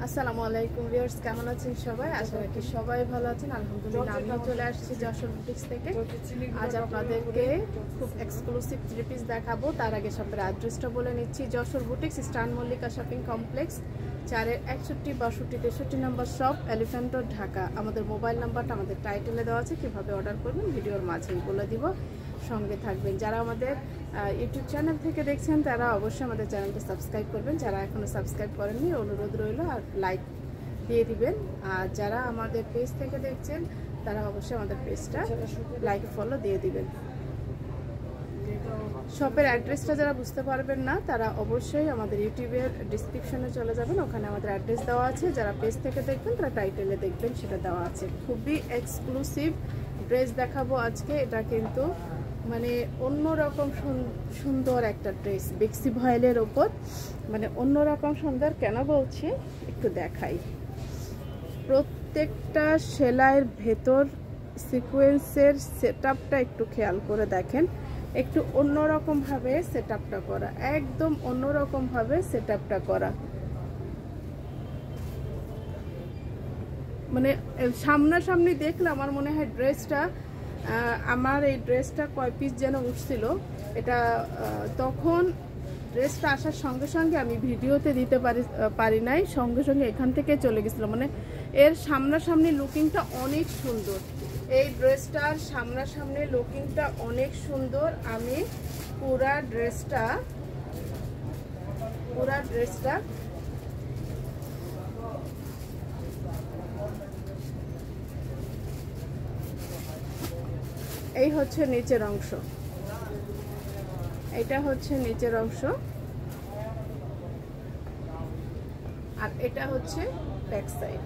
আসসালামু আলাইকুম ভিউয়ার্স, কেমন আছেন সবাই? আশা রাখি সবাই ভালো আছেন। আলহামদুলিল্লাহ, আমিও চলে আসছি যশোর বুটিক্স থেকে। আজ আপনাদেরকে খুব এক্সক্লুসিভ থ্রি পিস দেখাবো। তার আগে শপের অ্যাড্রেসটা বলে নিচ্ছি। যশোর বুটিক্স, স্টান মল্লিকা শপিং কমপ্লেক্স, 4-এর 61, 62, 63 নম্বর শপ, এলিফ্যান্ট রোড, ঢাকা। আমাদের মোবাইল নাম্বারটা আমাদের টাইটেলে দেওয়া আছে, কীভাবে অর্ডার করবেন ভিডিওর মাঝেই বলে দিব, সঙ্গে থাকবেন। যারা আমাদের ইউটিউব চ্যানেল থেকে দেখছেন তারা অবশ্যই আমাদের চ্যানেলটা সাবস্ক্রাইব করবেন। যারা এখনও সাবস্ক্রাইব করেননি অনুরোধ রইল, আর লাইক দিয়ে দিবেন। আর যারা আমাদের পেজ থেকে দেখছেন তারা অবশ্যই আমাদের পেজটা লাইক ফলো দিয়ে দিবেন। শপের অ্যাড্রেসটা যারা বুঝতে পারবেন না তারা অবশ্যই আমাদের ইউটিউবের ডিসক্রিপশনে চলে যাবেন, ওখানে আমাদের অ্যাড্রেস দেওয়া আছে। যারা পেজ থেকে দেখবেন তারা টাইটেলে দেখবেন, সেটা দেওয়া আছে। খুবই এক্সক্লুসিভ ড্রেস দেখাবো আজকে। এটা কিন্তু মানে অন্যরকম সুন্দর একটা ড্রেস, বেক্সি ভয়েলের ওপর, মানে অন্যরকম সুন্দর। কেন বলছি একটু দেখাই। প্রত্যেকটা সেলাইয়ের ভেতর সিকোয়েন্সের সেটআপটা একটু খেয়াল করে দেখেন। একটু অন্যরকমভাবে সেটআপটা করা, একদম অন্যরকমভাবে সেটআপটা করা। মানে সামনাসামনি দেখলে আমার মনে হয় ড্রেসটা, আমার এই ড্রেসটা কয় পিস যেন উঠছিল, এটা তখন ড্রেসটা আসার সঙ্গে সঙ্গে আমি ভিডিওতে দিতে পারি নাই, সঙ্গে সঙ্গে এখান থেকে চলে গেছিলো। মানে এর সামনাসামনি লুকিংটা অনেক সুন্দর, এই ড্রেসটার সামনাসামনি লুকিংটা অনেক সুন্দর। আমি পুরা ড্রেসটা এই হচ্ছে নিচের অংশ, এটা হচ্ছে নিচের অংশ, আর এটা হচ্ছে ব্যাক সাইড।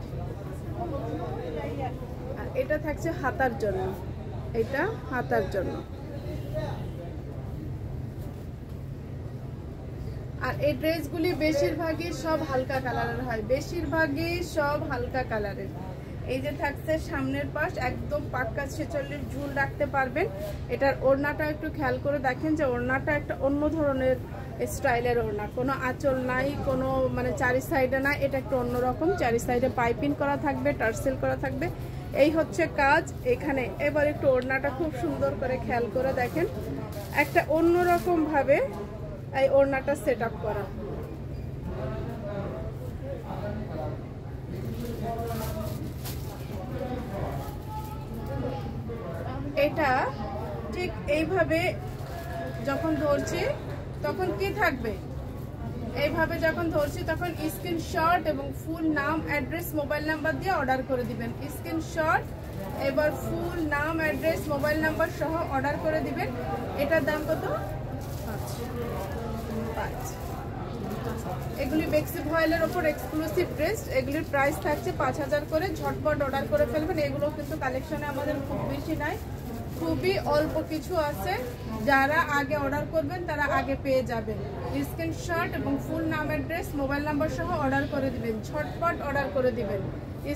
আর এটা থাকছে হাতার জন্য, এটা হাতার জন্য। আর এই ড্রেসগুলি বেশিরভাগই সব হালকা কালারের হয়, বেশিরভাগই সব হালকা কালারের। এই যে থাকছে সামনের পাশ, একদম পাক্কা 46 ঝুল রাখতে পারবেন। এটার ওড়নাটা একটু খেয়াল করে দেখেন যে ওড়নাটা একটা অন্য ধরনের স্টাইলের ওড়না, কোনো আঁচল নাই, কোনো মানে চারি সাইডে না, এটা একটু অন্যরকম। চারি সাইডে পাইপিং করা থাকবে, টার্সেল করা থাকবে, এই হচ্ছে কাজ এখানে। এবার একটু ওড়নাটা খুব সুন্দর করে খেয়াল করে দেখেন, একটা অন্যরকম ভাবে এই ওড়নাটা সেট আপ করা। এটা ঠিক এইভাবে যখন ধরছি তখন কি থাকবে, এইভাবে যখন ধরছি তখন স্ক্রিনশট এবং ফুল নাম, অ্যাড্রেস, মোবাইল নাম্বার দিয়ে অর্ডার করে দিবেন। স্ক্রিনশট এবার ফুল নাম, অ্যাড্রেস, মোবাইল নাম্বার সহ অর্ডার করে দিবেন। এটার দাম কত? 5। এগুলি বেক্সি ভয়েলের ওপর এক্সক্লুসিভ ড্রেস, এগুলির প্রাইস থাকছে 5000 করে। ঝটপট অর্ডার করে ফেলবেন। এগুলো কিন্তু কালেকশনে আমাদের খুব বেশি নাই, খুবই অল্প কিছু আছে। যারা আগে অর্ডার করবেন তারা আগে পেয়ে যাবেন। স্ক্রিনশট এবং ফুল নাম, অ্যাড্রেস, মোবাইল নাম্বার সহ অর্ডার করে দিবেন। ঝটপট অর্ডার করে দিবেন।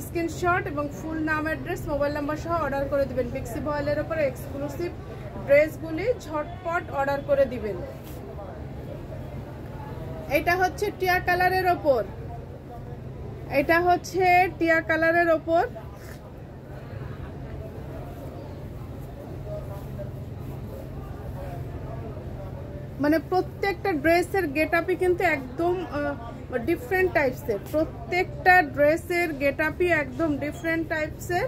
স্ক্রিনশট এবং ফুল নাম, অ্যাড্রেস, মোবাইল নাম্বার সহ অর্ডার করে দিবেন। বেক্সি ভয়েলের ওপর এক্সক্লুসিভ ড্রেসগুলি ঝটপট অর্ডার করে দিবেন। এটা হচ্ছে টিয়া কালারের ওপর, এটা হচ্ছে টিয়া কালারের ওপর। মানে প্রত্যেকটা ড্রেসের গেটআপই কিন্তু একদম ডিফারেন্ট টাইপসের, প্রত্যেকটা ড্রেসের গেটআপই একদম ডিফারেন্ট টাইপসের।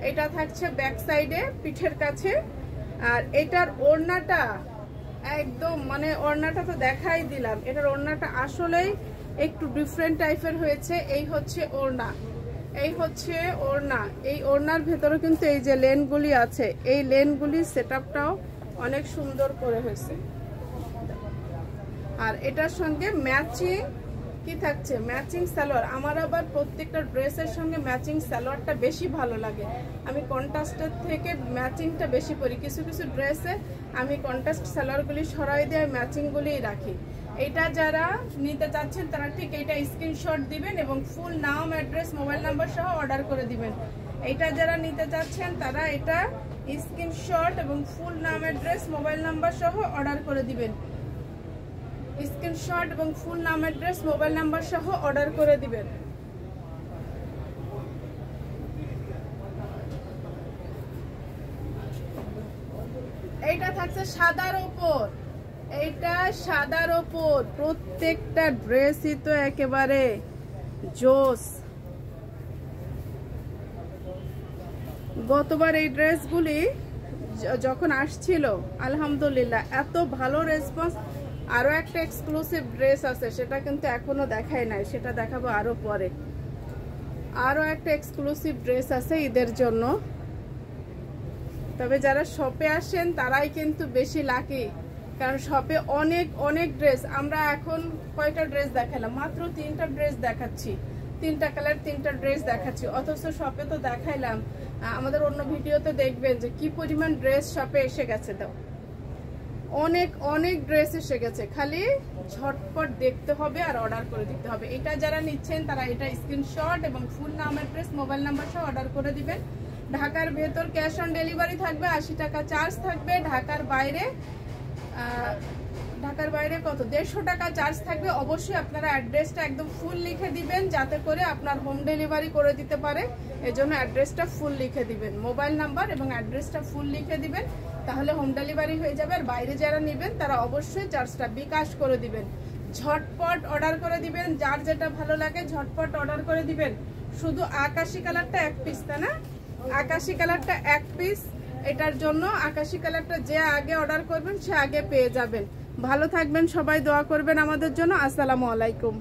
এটা থাকছে ব্যাক সাইডে, পিঠের কাছে। আর এটার ওড়নাটা একদম, মানে ওড়নাটা তো দেখাই দিলাম, এটার ওড়নাটা আসলেই একটু ডিফারেন্ট টাইপের হয়েছে। এই হচ্ছে ওড়না, এই হচ্ছে ওড়না। এই ওড়নার ভেতরে কিন্তু এই যে লেনগুলি আছে, এই লেনগুলির সেটআপটাও অনেক সুন্দর করে হয়েছে। আর এটার সঙ্গে ম্যাচিং কি থাকছে, ম্যাচিং সালোয়ার। আমার আবার প্রত্যেকটা ড্রেসের সঙ্গে ম্যাচিং সালোয়ারটা বেশি ভালো লাগে। আমি কন্ট্রাস্টের থেকে ম্যাচিংটা বেশি করি। কিছু কিছু ড্রেসে আমি কন্ট্রাস্ট সালোয়ারগুলি সরাই দিয়ে ম্যাচিংগুলিই রাখি। এটা যারা নিতে চাচ্ছেন তারা ঠিক এইটা স্ক্রিনশট দিবেন এবং ফুল নাম, অ্যাড্রেস, মোবাইল নাম্বার সহ অর্ডার করে দিবেন। এটা যারা নিতে চাচ্ছেন তারা এটা স্ক্রিনশট এবং ফুল নাম, অ্যাড্রেস, মোবাইল নাম্বার সহ অর্ডার করে দিবেন। স্ক্রিনশট এবং ফুল নাম, অ্যাড্রেস, মোবাইল নাম্বার সহ অর্ডার করে দিবেন। এইটা থাকছে সাদার উপর, এইটা সাদার উপর। প্রত্যেকটা ড্রেসই তো একেবারে জোস। গতবার এই ড্রেসগুলি যখন আসছিল আলহামদুলিল্লাহ এত ভালো রেসপন্স। আরো একটা এক্সক্লুসিভ ড্রেস আছে, সেটা কিন্তু এখনো দেখাই নাই, সেটা দেখাবো আরো পরে। আরো একটা এক্সক্লুসিভ ড্রেস আছে ঈদের জন্য। তবে যারা শপে আসেন তারাই কিন্তু বেশি লাকি, কারণ শপে অনেক অনেক ড্রেস। আমরা এখন কয়টা ড্রেস দেখালাম? মাত্র 3টা ড্রেস দেখাচ্ছি, 3টা কালার 3টা ড্রেস দেখাচ্ছি। অথচ শপে তো দেখাইলাম, আমাদের অন্য ভিডিওতে দেখবেন যে কি পরিমাণ ড্রেস শপে এসে গেছে। দাও অনেক অনেক ড্রেস এসে গেছে, খালি ঝটপট দেখতে হবে আর অর্ডার করে দিতে হবে। এটা যারা নিচ্ছেন তারা এটা স্ক্রিনশট এবং ফুল নাম, অ্যাড্রেস, মোবাইল নাম্বার সহ অর্ডার করে দিবেন। ঢাকার ভেতর ক্যাশ অন ডেলিভারি থাকবে, 80 টাকা চার্জ থাকবে। ঢাকার বাইরে কত 150 টাকা চার্জ থাকবে। অবশ্যই আপনারা অ্যাড্রেসটা একদম ফুল লিখে দিবেন, যাতে করে আপনার হোম ডেলিভারি করে দিতে পারে। এজন্য অ্যাড্রেসটা ফুল লিখে দিবেন, মোবাইল নাম্বার এবং অ্যাড্রেসটা ফুল লিখে দিবেন, তাহলে হোম ডেলিভারি হয়ে যাবে। আর বাইরে যারা নেবেন তারা অবশ্যই চার্জটা বিকাশ করে দিবেন। ঝটপট অর্ডার করে দিবেন, যার যেটা ভালো লাগে ঝটপট অর্ডার করে দিবেন। শুধু আকাশি কালারটা 1 পিস, তাই না? আকাশি কালারটা 1 পিস। এটার জন্য আকাশি কালারটা যে আগে অর্ডার করবেন সে আগে পেয়ে যাবেন। ভালো থাকবেন সবাই, দোয়া করবেন আমাদের জন্য। আসসালামু আলাইকুম।